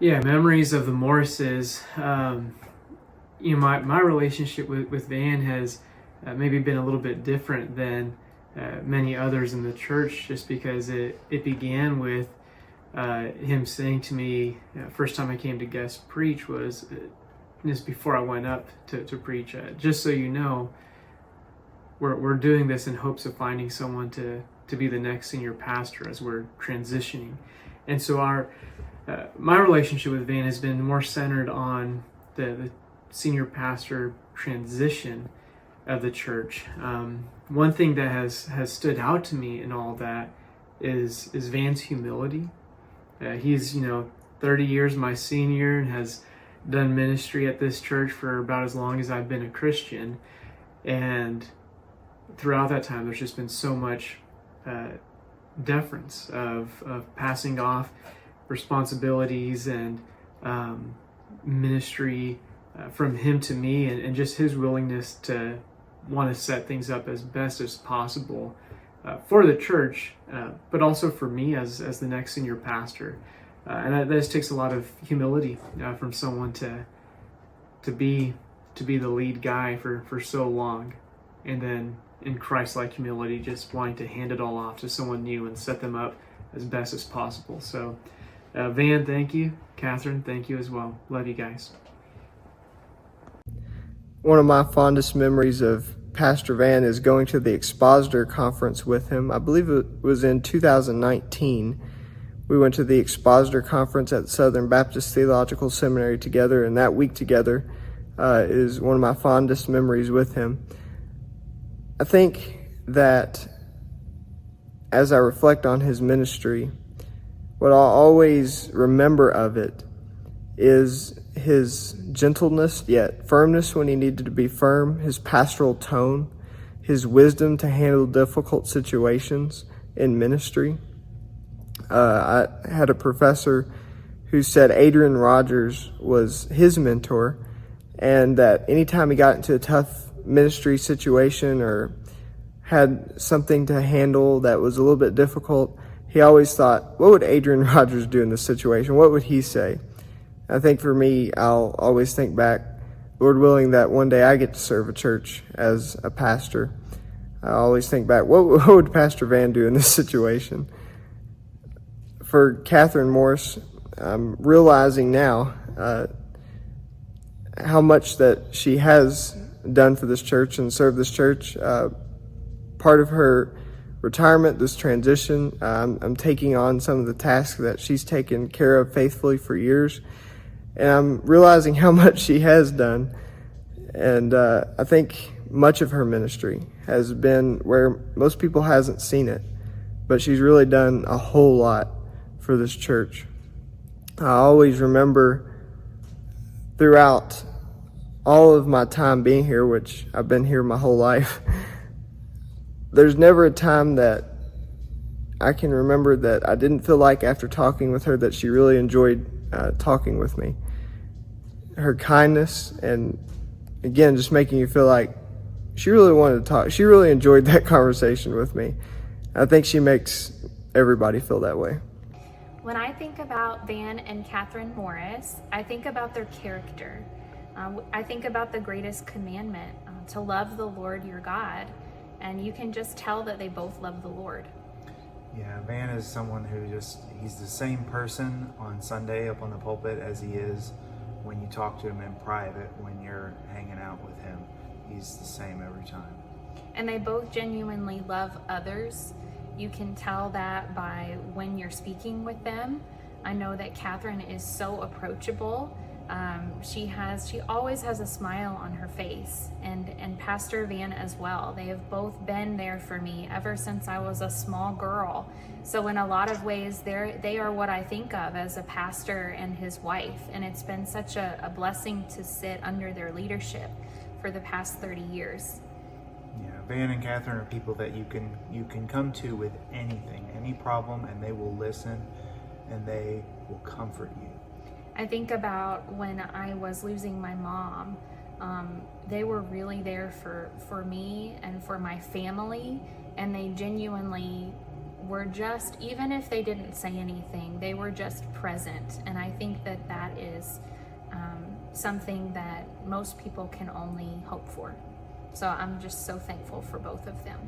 Yeah, memories of the Morrises. My relationship with Van has maybe been a little bit different than many others in the church, just because it began with him saying to me, first time I came to guest preach was just before I went up to preach, just so you know, we're doing this in hopes of finding someone to be the next senior pastor as we're transitioning. And so my relationship with Van has been more centered on the senior pastor transition of the church. One thing that has stood out to me in all that is Van's humility. He's 30 years my senior and has done ministry at this church for about as long as I've been a Christian, and throughout that time there's just been so much deference of passing off responsibilities and ministry from him to me, and just his willingness to want to set things up as best as possible for the church, but also for me as the next senior pastor. And that just takes a lot of humility from someone to be the lead guy for so long, and then in Christ-like humility just wanting to hand it all off to someone new and set them up as best as possible. So Van, thank you. Kathryn, thank you as well. Love you guys. One of my fondest memories of Pastor Van is going to the Expositor Conference with him. I believe it was in 2019. We went to the Expositor Conference at Southern Baptist Theological Seminary together, and that week together is one of my fondest memories with him. I think that as I reflect on his ministry, what I'll always remember of it is his gentleness yet firmness when he needed to be firm, his pastoral tone, his wisdom to handle difficult situations in ministry. I had a professor who said Adrian Rogers was his mentor, and that anytime he got into a tough ministry situation or had something to handle that was a little bit difficult, he always thought, what would Adrian Rogers do in this situation? What would he say? I think for me, I'll always think back, Lord willing, that one day I get to serve a church as a pastor. I always think back, what would Pastor Van do in this situation? For Kathryn Morris, I'm realizing now how much that she has done for this church and served this church. Part of her retirement, this transition, I'm taking on some of the tasks that she's taken care of faithfully for years, and I'm realizing how much she has done. And I think much of her ministry has been where most people hasn't seen it, but she's really done a whole lot for this church. I always remember throughout all of my time being here, which I've been here my whole life, there's never a time that I can remember that I didn't feel like after talking with her that she really enjoyed talking with me. Her kindness, and again, just making you feel like she really wanted to talk. She really enjoyed that conversation with me. I think she makes everybody feel that way. When I think about Van and Kathryn Morris, I think about their character. I think about the greatest commandment, to love the Lord your God. And you can just tell that they both love the Lord. Yeah, Van is someone who he's the same person on Sunday up on the pulpit as he is when you talk to him in private, when you're hanging out with him. He's the same every time. And they both genuinely love others. You can tell that by when you're speaking with them. I know that Kathryn is so approachable. She always has a smile on her face, and Pastor Van as well. They have both been there for me ever since I was a small girl. So in a lot of ways, they are what I think of as a pastor and his wife, and it's been such a blessing to sit under their leadership for the past 30 years. Yeah, Van and Kathryn are people that you can come to with anything, any problem, and they will listen and they will comfort you. I think about when I was losing my mom. They were really there for me and for my family, and they genuinely were just, even if they didn't say anything, they were just present. And I think that that is something that most people can only hope for. So I'm just so thankful for both of them.